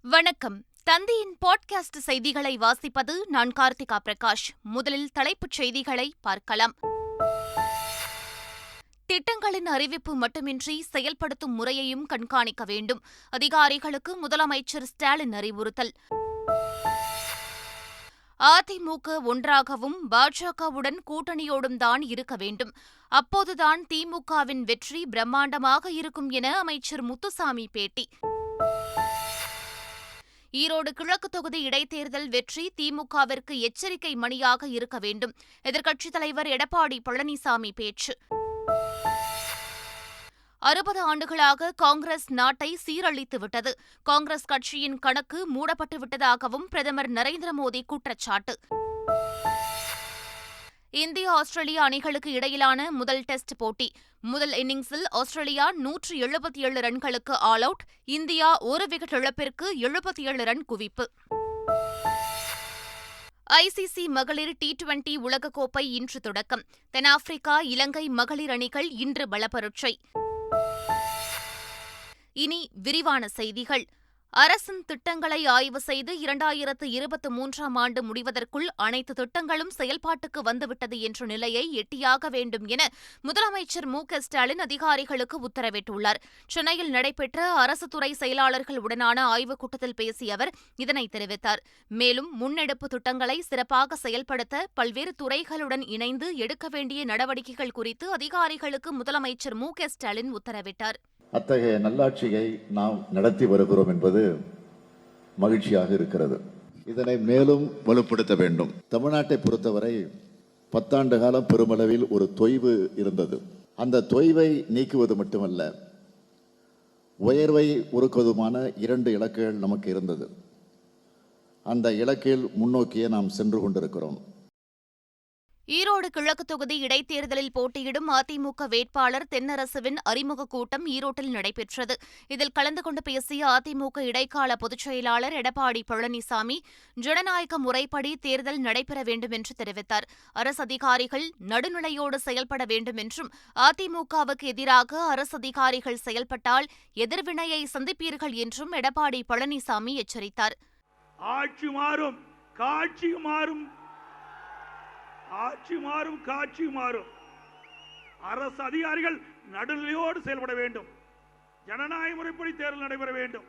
வணக்கம். தந்தையின் பாட்காஸ்ட் செய்திகளை வாசிப்பது நான் கார்த்திகா பிரகாஷ். முதலில் தலைப்புச் செய்திகளை பார்க்கலாம். திட்டங்களின் அறிவிப்பு மட்டுமின்றி செயல்படுத்தும் முறையையும் கண்காணிக்க வேண்டும். அதிகாரிகளுக்கு முதலமைச்சர் ஸ்டாலின் அறிவுறுத்தல். அதிமுக ஒன்றாகவும் பாஜகவுடன் கூட்டணியோடும் தான் இருக்க வேண்டும். அப்போதுதான் திமுகவின் வெற்றி பிரம்மாண்டமாக இருக்கும் என அமைச்சர் முத்துசாமி பேட்டி. ஈரோடு கிழக்கு தொகுதி இடைத்தேர்தல் வெற்றி திமுகவிற்கு எச்சரிக்கை மணியாக இருக்க வேண்டும். எதிர்க்கட்சித் தலைவர் எடப்பாடி பழனிசாமி பேச்சு. 60 ஆண்டுகளாக காங்கிரஸ் நாட்டை சீரழித்துவிட்டது. காங்கிரஸ் கட்சியின் கணக்கு மூடப்பட்டுவிட்டதாகவும் பிரதமர் நரேந்திர மோடி குற்றச்சாட்டு. இந்திய ஆஸ்திரேலியா அணிகளுக்கு இடையிலான முதல் டெஸ்ட் போட்டி. முதல் இன்னிங்ஸில் ஆஸ்திரேலியா 177 ரன்களுக்கு ஆல் அவுட். இந்தியா ஒரு விக்கெட் இழப்பிற்கு 77 ரன் குவிப்பு. ஐசிசி மகளிர் T20 உலகக்கோப்பை இன்று தொடக்கம். தென்னாப்பிரிக்கா, இலங்கை மகளிர் அணிகள் இன்று பலப்பரீட்சை. இனி விரிவான செய்திகள். அரசின் திட்டங்களை ஆய்வு செய்து 2023ஆம் ஆண்டு முடிவதற்குள் அனைத்து திட்டங்களும் செயல்பாட்டுக்கு வந்துவிட்டது என்ற நிலையை எட்டியாக வேண்டும் என முதலமைச்சர் மு.க.ஸ்டாலின் அதிகாரிகளுக்கு உத்தரவிட்டுள்ளார். சென்னையில் நடைபெற்ற அரசு துறை செயலாளர்களுடனான ஆய்வுக் கூட்டத்தில் பேசிய அவர் இதனை தெரிவித்தார். மேலும் முன்னெடுப்பு திட்டங்களை சிறப்பாக செயல்படுத்த பல்வேறு துறைகளுடன் இணைந்து எடுக்க வேண்டிய நடவடிக்கைகள் குறித்து அதிகாரிகளுக்கு முதலமைச்சர் மு.க.ஸ்டாலின் உத்தரவிட்டார். அத்தகைய நல்லாட்சியை நாம் நடத்தி வருகிறோம் என்பது மகிழ்ச்சியாக இருக்கிறது. இதனை மேலும் வலுப்படுத்த வேண்டும். தமிழ்நாட்டை பொறுத்தவரை 10 ஆண்டு காலம் பெருமளவில் ஒரு தொய்வு இருந்தது. அந்த தொய்வை நீக்குவது மட்டுமல்ல, உயர்வை உருக்குவதுமான 2 இலக்குகள் நமக்கு இருந்தது. அந்த இலக்கில் முன்னோக்கியே நாம் சென்று கொண்டிருக்கிறோம். ஈரோடு கிழக்கு தொகுதி இடைத்தேர்தலில் போட்டியிடும் அதிமுக வேட்பாளர் தென்னரசுவின் அறிமுக கூட்டம் ஈரோட்டில் நடைபெற்றது. இதில் கலந்து கொண்டு பேசிய அதிமுக இடைக்கால பொதுச் செயலாளர் எடப்பாடி பழனிசாமி, ஜனநாயக முறைப்படி தேர்தல் நடைபெற வேண்டும் என்று தெரிவித்தார். அரசு அதிகாரிகள் நடுநிலையோடு செயல்பட வேண்டும் என்றும், அதிமுகவுக்கு எதிராக அரசு அதிகாரிகள் செயல்பட்டால் எதிர்வினையை சந்திப்பீர்கள் என்றும் எடப்பாடி பழனிசாமி எச்சரித்தார். ஆட்சி மாறும், காட்சி மாறும், ஆட்சி மாறும், காட்சி மாறும். அரசு அதிகாரிகள் நடுநிலையோடு செயல்பட வேண்டும். ஜனநாயக முறைப்படி தேர்தல் நடைபெற வேண்டும்.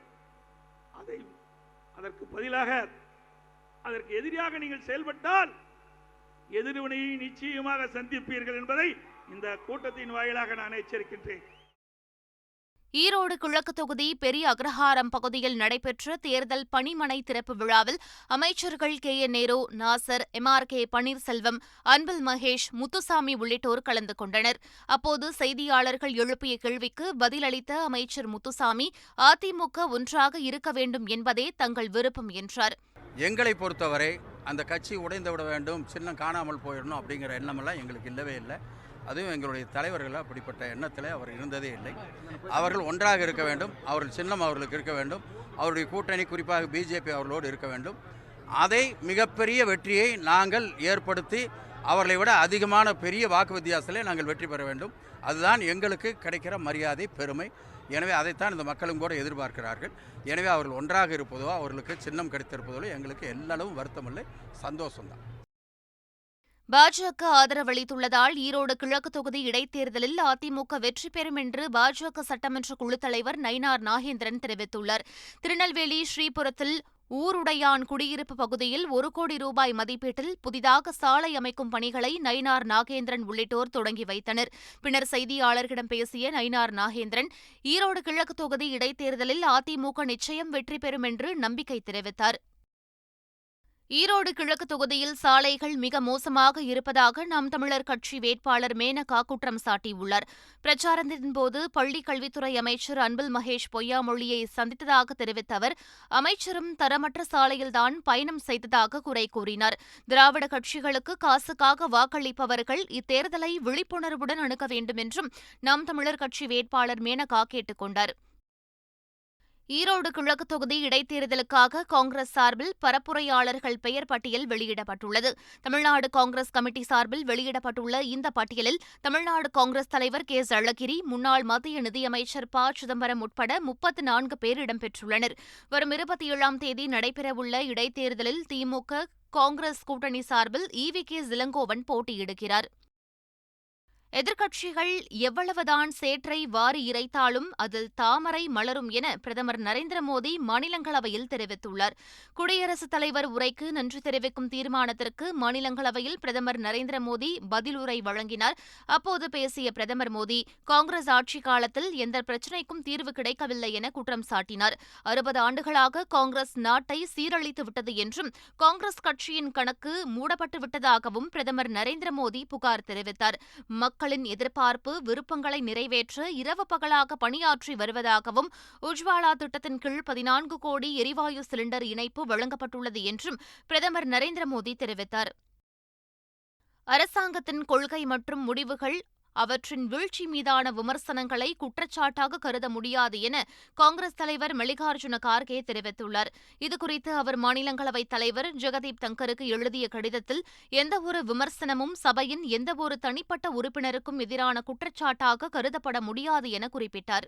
அதற்கு பதிலாக அதற்கு எதிராக நீங்கள் செயல்பட்டால் எதிர்வினையை நிச்சயமாக சந்திப்பீர்கள் என்பதை இந்த கூட்டத்தின் வாயிலாக நான் எச்சரிக்கின்றேன். ஈரோடு கிழக்கு தொகுதி பெரிய அக்ரஹாரம் பகுதியில் நடைபெற்ற தேர்தல் பணிமனை திறப்பு விழாவில் அமைச்சர்கள் கே.என். நேரு, நாசர், எம்.ஆர்.கே. பன்னீர்செல்வம், அன்பில் மகேஷ், முத்துசாமி உள்ளிட்டோர் கலந்து கொண்டனர். அப்போது செய்தியாளர்கள் எழுப்பிய கேள்விக்கு பதிலளித்த அமைச்சர் முத்துசாமி, அதிமுக ஒன்றாக இருக்க வேண்டும் என்பதே தங்கள் விருப்பம் என்றார். எங்களை பொறுத்தவரை அந்த கட்சி உடைந்து விட வேண்டும், சின்னம் காணாமல் போயிடணும் அப்படிங்கிற எண்ணமெல்லாம் எங்களுக்கு இல்லவே இல்லை. அதுவும் எங்களுடைய தலைவர்கள் அப்படிப்பட்ட எண்ணத்தில் அவர் இருந்ததே இல்லை. அவர்கள் ஒன்றாக இருக்க வேண்டும், அவர்கள் சின்னம் அவர்களுக்கு இருக்க வேண்டும், அவருடைய கூட்டணி குறிப்பாக பிஜேபி அவர்களோடு இருக்க வேண்டும். அதை மிகப்பெரிய வெற்றியை நாங்கள் ஏற்படுத்தி அவர்களை விட அதிகமான பெரிய வாக்கு வித்தியாசத்திலே நாங்கள் வெற்றி பெற வேண்டும். அதுதான் எங்களுக்கு கிடைக்கிற மரியாதை, பெருமை. எனவே அதைத்தான் இந்த மக்களும் கூட எதிர்பார்க்கிறார்கள். எனவே அவர்கள் ஒன்றாக இருப்பதோ, அவர்களுக்கு சின்னம் கிடைத்திருப்பதோ எங்களுக்கு எல்லளவும் வருத்தமில்லை, சந்தோஷம்தான். பாஜக ஆதரவளித்துள்ளதால் ஈரோடு கிழக்கு தொகுதி இடைத்தேர்தலில் அதிமுக வெற்றி பெறும் என்று பாஜக சட்டமன்ற குழுத் தலைவர் நயினார் நாகேந்திரன் தெரிவித்துள்ளார். திருநெல்வேலி ஸ்ரீபுரத்தில் ஊருடையான் குடியிருப்பு பகுதியில் 1 கோடி ரூபாய் மதிப்பீட்டில் புதிதாக சாலை அமைக்கும் பணிகளை நயினார் நாகேந்திரன் உள்ளிட்டோர் தொடங்கி வைத்தனர். பின்னர் செய்தியாளர்களிடம் பேசிய நயினார் நாகேந்திரன், ஈரோடு கிழக்கு தொகுதி இடைத்தேர்தலில் அதிமுக நிச்சயம் வெற்றி பெறும் என்று நம்பிக்கை தெரிவித்தார். ஈரோடு கிழக்கு தொகுதியில் சாலைகள் மிக மோசமாக இருப்பதாக நாம் தமிழர் கட்சி வேட்பாளர் மேனகா குற்றம் சாட்டியுள்ளார். பிரச்சாரத்தின்போது பள்ளிக் கல்வித்துறை அமைச்சர் அன்பில் மகேஷ் பொய்யாமொழியை சந்தித்ததாக தெரிவித்த அவர், அமைச்சரும் தரமற்ற சாலையில்தான் பயணம் செய்ததாக குறை கூறினார். திராவிட கட்சிகளுக்கு காசுக்காக வாக்களிப்பவர்கள் இத்தேர்தலை விழிப்புணர்வுடன் அணுக வேண்டும் என்றும் நாம் தமிழர் கட்சி வேட்பாளர் மேனகா கேட்டுக் கொண்டார். ஈரோடு கிழக்கு தொகுதி இடைத்தேர்தலுக்காக காங்கிரஸ் சார்பில் பரப்புரையாளர்கள் பெயர் பட்டியல் வெளியிடப்பட்டுள்ளது. தமிழ்நாடு காங்கிரஸ் கமிட்டி சார்பில் வெளியிடப்பட்டுள்ள இந்த பட்டியலில் தமிழ்நாடு காங்கிரஸ் தலைவர் கே. அழகிரி, முன்னாள் மத்திய நிதியமைச்சர் ப. சிதம்பரம் உட்பட 34 பேர் இடம்பெற்றுள்ளனர். வரும் 27ஆம் தேதி நடைபெறவுள்ள இடைத்தேர்தலில் திமுக, காங்கிரஸ் கூட்டணி சார்பில் ஈ.வி.கே. இளங்கோவன் போட்டியிடுகிறார். எதிர்க்கட்சிகள் எவ்வளவுதான் சேற்றை வாரி இறைத்தாலும் அதில் தாமரை மலரும் என பிரதமர் நரேந்திர மோடி மாநிலங்களவையில் தெரிவித்துள்ளார். குடியரசுத் தலைவர் உரைக்கு நன்றி தெரிவிக்கும் தீர்மானத்திற்கு மாநிலங்களவையில் பிரதமர் நரேந்திர மோடி பதிலுரை வழங்கினார். அப்போது பேசிய பிரதமர் மோடி, காங்கிரஸ் ஆட்சி காலத்தில் எந்த பிரச்சினைக்கும் தீர்வு கிடைக்கவில்லை என குற்றம் சாட்டினார். 60 ஆண்டுகளாக காங்கிரஸ் நாட்டை சீரழித்து விட்டது என்றும், காங்கிரஸ் கட்சியின் கணக்கு மூடப்பட்டு விட்டதாகவும் பிரதமர் நரேந்திர மோடி புகார் தெரிவித்தார். மக்களின் எதிர்பார்ப்பு, விருப்பங்களை நிறைவேற்ற இரவு பகலாக பணியாற்றி வருவதாகவும், உஜ்வாலா திட்டத்தின் கீழ் 14 கோடி எரிவாயு சிலிண்டர் இணைப்பு வழங்கப்பட்டுள்ளது என்றும் பிரதமர் நரேந்திர மோடி தெரிவித்தார். அரசாங்கத்தின் கொள்கை மற்றும் முடிவுகள், அவற்றின் வீழ்ச்சி மீதான விமர்சனங்களை குற்றச்சாட்டாக கருத முடியாது என காங்கிரஸ் தலைவர் மல்லிகார்ஜுன கார்கே தெரிவித்துள்ளார். இதுகுறித்து அவர் மாநிலங்களவைத் தலைவர் ஜெகதீப் தங்கருக்கு எழுதிய கடிதத்தில், எந்தவொரு விமர்சனமும் சபையின் எந்தவொரு தனிப்பட்ட உறுப்பினருக்கும் எதிரான குற்றச்சாட்டாக கருதப்பட முடியாது என குறிப்பிட்டார்.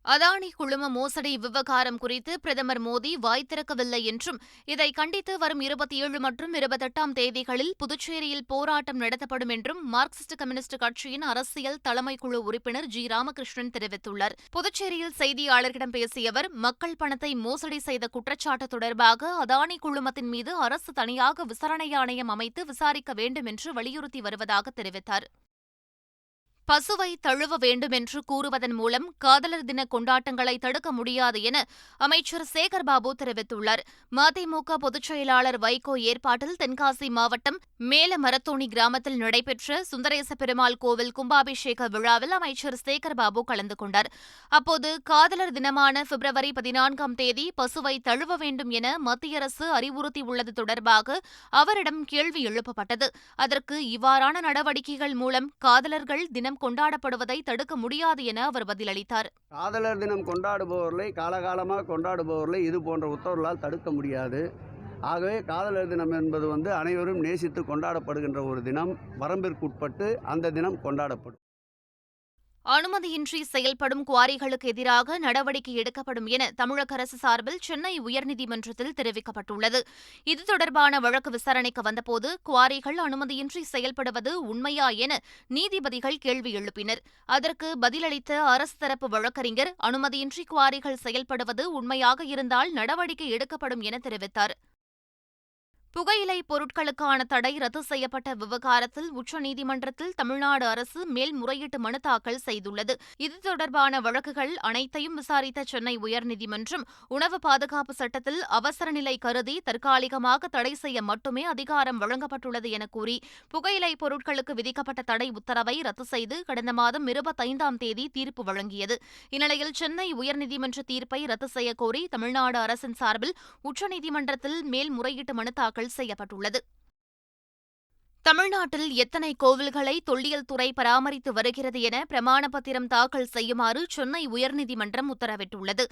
அதானி குழும மோசடி விவகாரம் குறித்து பிரதமர் மோடி வாய் திறக்கவில்லை என்றும், இதை கண்டித்து வரும் 27 மற்றும் 28ஆம் தேதிகளில் புதுச்சேரியில் போராட்டம் நடத்தப்படும் என்றும் மார்க்சிஸ்ட் கம்யூனிஸ்ட் கட்சியின் அரசியல் தலைமை குழு உறுப்பினர் ஜி. ராமகிருஷ்ணன் தெரிவித்துள்ளார். புதுச்சேரியில் செய்தியாளர்களிடம் பேசிய அவர், மக்கள் பணத்தை மோசடி செய்த குற்றச்சாட்டு தொடர்பாக அதானி குழுமத்தின் மீது அரசு தனியாக விசாரணை ஆணையம் அமைத்து விசாரிக்க வேண்டும் என்று வலியுறுத்தி வருவதாக தெரிவித்தார். பசுவை தழுவ வேண்டும் என்று கூறுவதன் மூலம் காதலர் தின கொண்டாட்டங்களை தடுக்க முடியாது என அமைச்சர் சேகர்பாபு தெரிவித்துள்ளார். மதிமுக பொதுச் செயலாளர் வைகோ ஏற்பாட்டில் தென்காசி மாவட்டம் மேலமரத்தோணி கிராமத்தில் நடைபெற்ற சுந்தரேச பெருமாள் கோவில் கும்பாபிஷேக விழாவில் அமைச்சர் சேகர்பாபு கலந்து கொண்டார். அப்போது காதலர் தினமான பிப்ரவரி 14ஆம் தேதி பசுவை தழுவ வேண்டும் என மத்திய அரசு அறிவுறுத்தியுள்ளது தொடர்பாக அவரிடம் கேள்வி எழுப்பப்பட்டது. அதற்கு, இவ்வாறான நடவடிக்கைகள் மூலம் காதலர்கள் தினம் கொண்டாடப்படுவதை தடுக்க முடியாது என அவர் பதிலளித்தார். காதலர் தினம் கொண்டாடுபவர்களை, காலகாலமாக கொண்டாடுபவர்களை இது போன்ற உத்தரவுகளால் தடுக்க முடியாது. ஆகவே காதலர் தினம் என்பது அனைவரும் நேசித்து கொண்டாடப்படுகின்ற ஒரு தினம். வரம்பிற்குட்பட்டு அந்த தினம் கொண்டாடப்படும். அனுமதியின்றி செயல்படும் குவாரிகளுக்கு எதிராக நடவடிக்கை எடுக்கப்படும் என தமிழக அரசு சார்பில் சென்னை உயர்நீதிமன்றத்தில் தெரிவிக்கப்பட்டுள்ளது. இது தொடர்பான வழக்கு விசாரணைக்கு வந்தபோது, குவாரிகள் அனுமதியின்றி செயல்படுவது உண்மையா என நீதிபதிகள் கேள்வி எழுப்பினர். அதற்கு பதிலளித்த அரசு தரப்பு வழக்கறிஞர், அனுமதியின்றி குவாரிகள் செயல்படுவது உண்மையாக இருந்தால் நடவடிக்கை எடுக்கப்படும் என தெரிவித்தார். புகையிலை பொருட்களுக்கான தடை ரத்து செய்யப்பட்ட விவகாரத்தில் உச்சநீதிமன்றத்தில் தமிழ்நாடு அரசு மேல்முறையீட்டு மனு தாக்கல் செய்துள்ளது. இது தொடர்பான வழக்குகள் அனைத்தையும் விசாரித்த சென்னை உயர்நீதிமன்றம், உணவு பாதுகாப்பு சட்டத்தில் அவசர நிலை கருதி தற்காலிகமாக தடை செய்ய மட்டுமே அதிகாரம் வழங்கப்பட்டுள்ளது என கூறி, புகையிலை பொருட்களுக்கு விதிக்கப்பட்ட தடை உத்தரவை ரத்து செய்து கடந்த மாதம் 25ஆம் தேதி தீர்ப்பு வழங்கியது. இந்நிலையில் சென்னை உயர்நீதிமன்ற தீர்ப்பை ரத்து செய்யக்கோரி தமிழ்நாடு அரசின் சார்பில் உச்சநீதிமன்றத்தில் மேல்முறையீட்டு மனு தாக்கல் செய்யப்பட்டுள்ளது. தமிழ்நாட்டில் எத்தனை கோவில்களை தொல்லியல் துறை பராமரித்து வருகிறது என பிரமாண பத்திரம் தாக்கல் செய்யுமாறு சென்னை உயர்நீதிமன்றம் உத்தரவிட்டுள்ளது.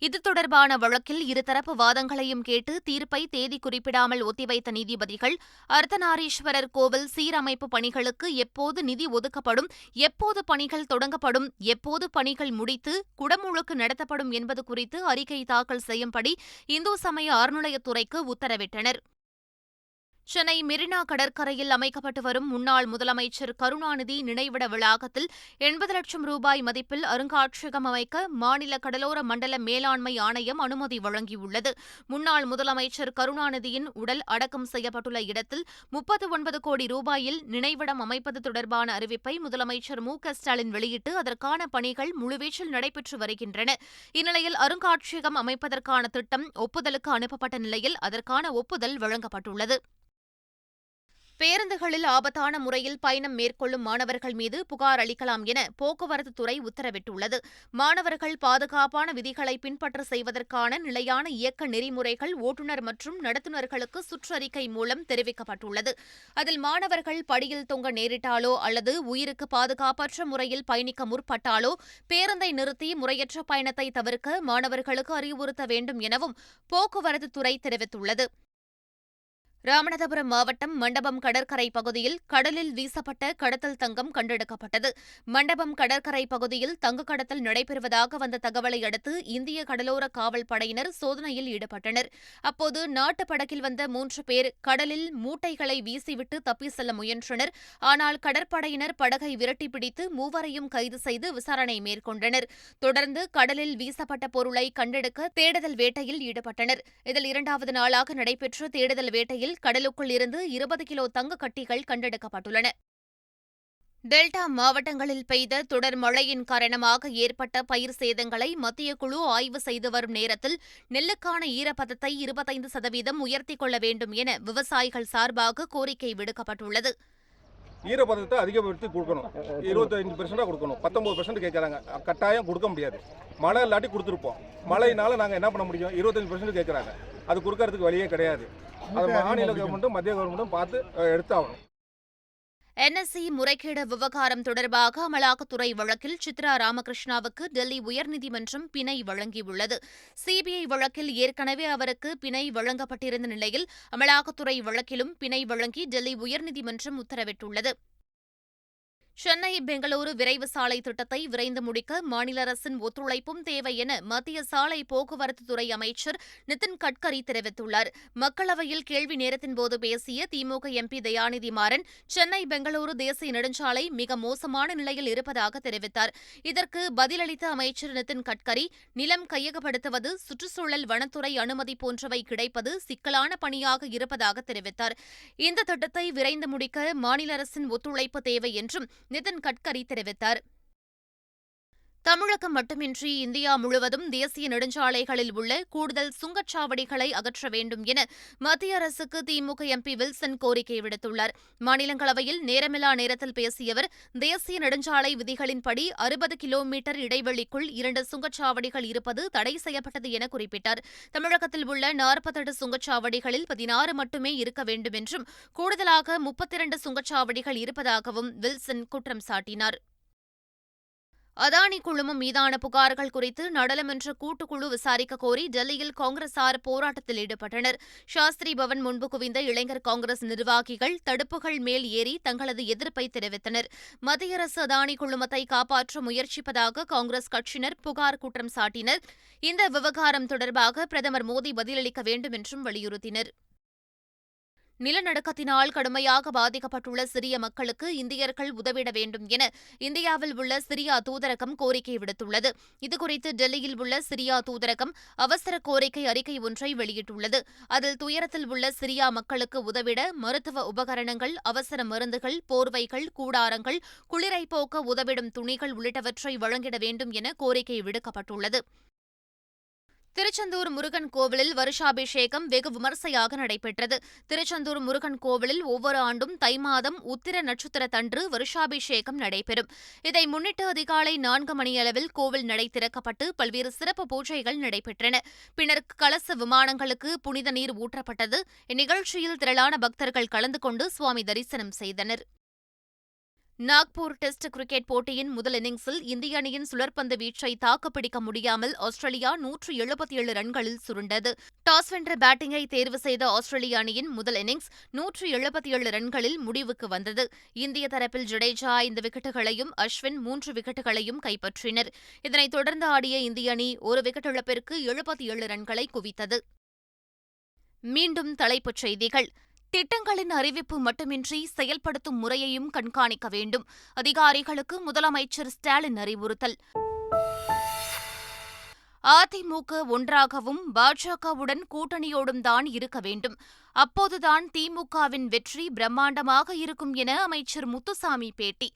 இது தொடர்பான வழக்கில் இருதரப்பு வாதங்களையும் கேட்டு தீர்ப்பை தேதி குறிப்பிடாமல் ஒத்திவைத்த நீதிபதிகள், அர்த்தநாரீஸ்வரர் கோவில் சீரமைப்பு பணிகளுக்கு எப்போது நிதி ஒதுக்கப்படும், எப்போது பணிகள் தொடங்கப்படும், எப்போது பணிகள் முடித்து குடமுழுக்கு நடத்தப்படும் என்பது குறித்து அறிக்கை தாக்கல் செய்யும்படி இந்து சமய அறநிலையத்துறைக்கு உத்தரவிட்டனர். சென்னை மெரினா கடற்கரையில் அமைக்கப்பட்டு வரும் முன்னாள் முதலமைச்சர் கருணாநிதி நினைவிட வளாகத்தில் 80 லட்சம் ரூபாய் மதிப்பில் அருங்காட்சியகம் அமைக்க மாநில கடலோர மண்டல மேலாண்மை ஆணையம் அனுமதி வழங்கியுள்ளது. முன்னாள் முதலமைச்சர் கருணாநிதியின் உடல் அடக்கம் செய்யப்பட்டுள்ள இடத்தில் 39 கோடி ரூபாயில் நினைவிடம் அமைப்பது தொடர்பான அறிவிப்பை முதலமைச்சர் மு.க.ஸ்டாலின் வெளியிட்டு அதற்கான பணிகள் முழுவீச்சில் நடைபெற்று வருகின்றன. இந்நிலையில் அருங்காட்சியகம் அமைப்பதற்கான திட்டம் ஒப்புதலுக்கு அனுப்பப்பட்ட நிலையில் அதற்கான ஒப்புதல் வழங்கப்பட்டுள்ளது. பேருந்துகளில் ஆபத்தான முறையில் பயணம் மேற்கொள்ளும் மாணவர்கள் மீது புகார் அளிக்கலாம் என போக்குவரத்து துறை உத்தரவிட்டுள்ளது. மாணவர்கள் பாதுகாப்பான விதிகளை பின்பற்ற செய்வதற்கான நிலையான இயக்க நெறிமுறைகள் ஓட்டுநர் மற்றும் நடத்துனர்களுக்கு சுற்றறிக்கை மூலம் தெரிவிக்கப்பட்டுள்ளது. அதில் மாணவர்கள் படியில் தொங்க நேரிட்டாலோ அல்லது உயிருக்கு பாதுகாப்பற்ற முறையில் பயணிக்க முற்பட்டாலோ பேருந்தை நிறுத்தி முறையற்ற பயணத்தை தவிர்க்க மாணவர்களுக்கு அறிவுறுத்த வேண்டும் எனவும் போக்குவரத்து துறை தெரிவித்துள்ளது. ராமநாதபுரம் மாவட்டம் மண்டபம் கடற்கரை பகுதியில் கடலில் வீசப்பட்ட கடத்தல் தங்கம் கண்டெடுக்கப்பட்டது. மண்டபம் கடற்கரை பகுதியில் தங்க கடத்தல் நடைபெறுவதாக வந்த தகவலை அடுத்து இந்திய கடலோர காவல் படையினர் சோதனையில் ஈடுபட்டனர். அப்போது நாட்டு படகில் வந்த 3 பேர் கடலில் மூட்டைகளை வீசிவிட்டு தப்பி செல்ல முயன்றனர். ஆனால் கடற்படையினர் படகை விரட்டி பிடித்து 3வரையும் கைது செய்து விசாரணை மேற்கொண்டனர். தொடர்ந்து கடலில் வீசப்பட்ட பொருளை கண்டெடுக்க தேடுதல் வேட்டையில் ஈடுபட்டனர். இதில் 2வது நாளாக நடைபெற்ற தேடுதல் வேட்டையில் கடலுக்குள் இருந்து 20 கிலோ தங்க கட்டிகள் கண்டெடுக்கப்பட்டுள்ளன. டெல்டா மாவட்டங்களில் பெய்த தொடர் மழையின் காரணமாக ஏற்பட்ட பயிர் சேதங்களை மத்திய குழு ஆய்வு செய்து வரும் நேரத்தில் நெல்லுக்கான ஈரப்பதத்தை 25% உயர்த்திக் கொள்ள வேண்டும் என விவசாயிகள் சார்பாக கோரிக்கை விடுக்கப்பட்டுள்ளது. ஈரப்பதத்தை அதிகப்படுத்தி கொடுக்கணும். 25% கொடுக்கணும். 19% கேட்குறாங்க. கட்டாயம் கொடுக்க முடியாது. மழை இல்லாட்டி கொடுத்துருப்போம். மழையினால நாங்கள் என்ன பண்ண முடியும்? 25% கேட்குறாங்க. அது கொடுக்கறதுக்கு வழியே கிடையாது. அது மாநில கவர்மெண்ட்டும் மத்திய கவர்மெண்ட்டும் பார்த்து எடுத்தாகணும். NSE முறைகேடு விவகாரம் தொடர்பாக அமலாக்கத்துறை வழக்கில் சித்ரா ராமகிருஷ்ணாவுக்கு டெல்லி உயர்நீதிமன்றம் பிணை வழங்கியுள்ளது. சிபிஐ வழக்கில் ஏற்கனவே அவருக்கு பிணை வழங்கப்பட்டிருந்த நிலையில் அமலாக்கத்துறை வழக்கிலும் பிணை வழங்கி டெல்லி உயர்நீதிமன்றம் உத்தரவிட்டுள்ளது. சென்னை பெங்களூரு விரைவு சாலை திட்டத்தை விரைந்து முடிக்க மாநில அரசின் ஒத்துழைப்பும் தேவை என மத்திய சாலை போக்குவரத்துத்துறை அமைச்சர் நிதின் கட்கரி தெரிவித்துள்ளார். மக்களவையில் கேள்வி நேரத்தின்போது பேசிய திமுக MP தயாநிதி மாறன் சென்னை பெங்களூரு தேசிய நெடுஞ்சாலை மிக மோசமான நிலையில் இருப்பதாக தெரிவித்தார். இதற்கு பதிலளித்த அமைச்சர் நிதின் கட்கரி, நிலம் கையகப்படுத்துவது, சுற்றுச்சூழல் வனத்துறை அனுமதி போன்றவை கிடைப்பது சிக்கலான பணியாக இருப்பதாக தெரிவித்தார். இந்த திட்டத்தை விரைந்து முடிக்க மாநில அரசின் ஒத்துழைப்பு தேவை என்றும் நிதின் கட்கரி தெரிவித்தார். தமிழகம் மட்டுமின்றி இந்தியா முழுவதும் தேசிய நெடுஞ்சாலைகளில் உள்ள கூடுதல் சுங்கச்சாவடிகளை அகற்ற வேண்டும் என மத்திய அரசுக்கு திமுக MP வில்சன் கோரிக்கை விடுத்துள்ளார். மாநிலங்களவையில் நேரமில்லா நேரத்தில் பேசிய அவர், தேசிய நெடுஞ்சாலை விதிகளின்படி 60 கிலோமீட்டர் இடைவெளிக்குள் 2 சுங்கச்சாவடிகள் இருப்பது தடை செய்யப்பட்டது என குறிப்பிட்டார். தமிழகத்தில் உள்ள 48 சுங்கச்சாவடிகளில் 16 மட்டுமே இருக்க வேண்டும் என்றும் கூடுதலாக 32 சுங்கச்சாவடிகள் இருப்பதாகவும் வில்சன் குற்றம் சாட்டினார். அதானி குழுமம் மீதான புகார்கள் குறித்து நாடாளுமன்ற கூட்டுக்குழு விசாரிக்க கோரி டெல்லியில் காங்கிரசார் போராட்டத்தில் ஈடுபட்டனர். சாஸ்திரி பவன் முன்பு குவிந்த இளைஞர் காங்கிரஸ் நிர்வாகிகள் தடுப்புகள் மேல் ஏறி தங்களது எதிர்ப்பை தெரிவித்தனர். மத்திய அரசு அதானி குழுமத்தை காப்பாற்ற முயற்சிப்பதாக காங்கிரஸ் கட்சியினர் புகார் குற்றம் சாட்டினர். இந்த விவகாரம் தொடர்பாக பிரதமர் மோடி பதிலளிக்க வேண்டும் என்றும் வலியுறுத்தினர். நிலநடுக்கத்தினால் கடுமையாக பாதிக்கப்பட்டுள்ள சிரிய மக்களுக்கு இந்தியர்கள் உதவிட வேண்டும் என இந்தியாவில் உள்ள சிரியா தூதரகம் கோரிக்கை விடுத்துள்ளது. இதுகுறித்து டெல்லியில் உள்ள சிரியா தூதரகம் அவசர கோரிக்கை அறிக்கை ஒன்றை வெளியிட்டுள்ளது. அதில் துயரத்தில் உள்ள சிரியா மக்களுக்கு உதவிட மருத்துவ உபகரணங்கள், அவசர மருந்துகள், போர்வைகள், கூடாரங்கள், குளிரை போக்க உதவிடும் துணிகள் உள்ளிட்டவற்றை வழங்கிட வேண்டும் என கோரிக்கை விடுக்கப்பட்டுள்ளது. திருச்செந்தூர் முருகன் கோவிலில் வருஷாபிஷேகம் வெகு விமர்சையாக நடைபெற்றது. திருச்செந்தூர் முருகன் கோவிலில் ஒவ்வொரு ஆண்டும் தை மாதம் உத்திர நட்சத்திரத்தன்று வருஷாபிஷேகம் நடைபெறும். இதை முன்னிட்டு அதிகாலை 4 மணியளவில் கோவில் நடை திறக்கப்பட்டு பல்வேறு சிறப்பு பூஜைகள் நடைபெற்றன. பின்னர் கலச விமானங்களுக்கு புனித நீர் ஊற்றப்பட்டது. இந்நிகழ்ச்சியில் திரளான பக்தர்கள் கலந்து கொண்டு சுவாமி தரிசனம் செய்தனர். நாக்பூர் டெஸ்ட் கிரிக்கெட் போட்டியின் முதல் இன்னிங்ஸில் இந்திய அணியின் சுழற்பந்து வீச்சை தாக்குப்பிடிக்க முடியாமல் ஆஸ்திரேலியா 177 ரன்களில் சுருண்டது. டாஸ் வென்ற பேட்டிங்கை தேர்வு செய்த ஆஸ்திரேலிய அணியின் முதல் இன்னிங்ஸ் 177 ரன்களில் முடிவுக்கு வந்தது. இந்திய தரப்பில் ஜடேஜா 5 விக்கெட்டுகளையும் அஸ்வின் 3 விக்கெட்டுகளையும் கைப்பற்றினர். இதனைத் தொடர்ந்து ஆடிய இந்திய அணி 1 விக்கெட் இழப்பிற்கு 77 ரன்களை குவித்தது. மீண்டும் தலைப்புச் செய்திகள். திட்டங்களின் அறிவிப்பு மட்டுமின்றி செயல்படுத்தும் முறையையும் கண்காணிக்க வேண்டும். அதிகாரிகளுக்கு முதலமைச்சர் ஸ்டாலின் அறிவுறுத்தல். அதிமுக ஒன்றாகவும் பாஜகவுடன் கூட்டணியோடும் தான் இருக்க வேண்டும். அப்போதுதான் திமுகவின் வெற்றி பிரம்மாண்டமாக இருக்கும் என அமைச்சர் முத்துசாமி பேட்டி.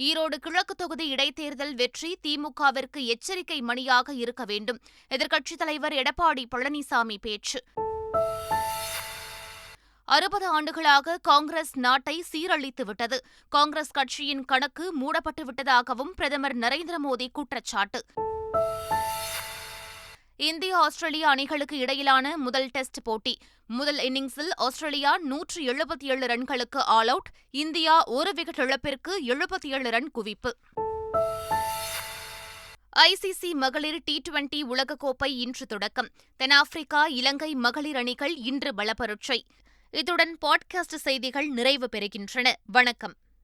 ஈரோடு கிழக்கு தொகுதி இடைத்தேர்தல் வெற்றி திமுகவிற்கு எச்சரிக்கை மணியாக இருக்க வேண்டும். எதிர்க்கட்சித் தலைவர் எடப்பாடி பழனிசாமி பேச்சு. 60 ஆண்டுகளாக காங்கிரஸ் நாட்டை சீரழித்து விட்டது. காங்கிரஸ் கட்சியின் கணக்கு மூடப்பட்டு விட்டதாகவும் பிரதமர் நரேந்திர மோடி குற்றச்சாட்டு. இந்தியா ஆஸ்திரேலியா அணிகளுக்கு இடையிலான முதல் டெஸ்ட் போட்டி. முதல் இன்னிங்ஸில் ஆஸ்திரேலியா 177 ரன்களுக்கு ஆல் அவுட். இந்தியா ஒரு விக்கெட் இழப்பிற்கு 77 ரன் குவிப்பு. ஐசிசி மகளிர் T20 உலகக்கோப்பை இன்று தொடக்கம். தென்னாப்பிரிக்கா, இலங்கை மகளிர் அணிகள் இன்று பலப்பரீட்சை. இத்துடன் பாட்காஸ்ட் செய்திகள் நிறைவு பெறுகின்றன. வணக்கம்.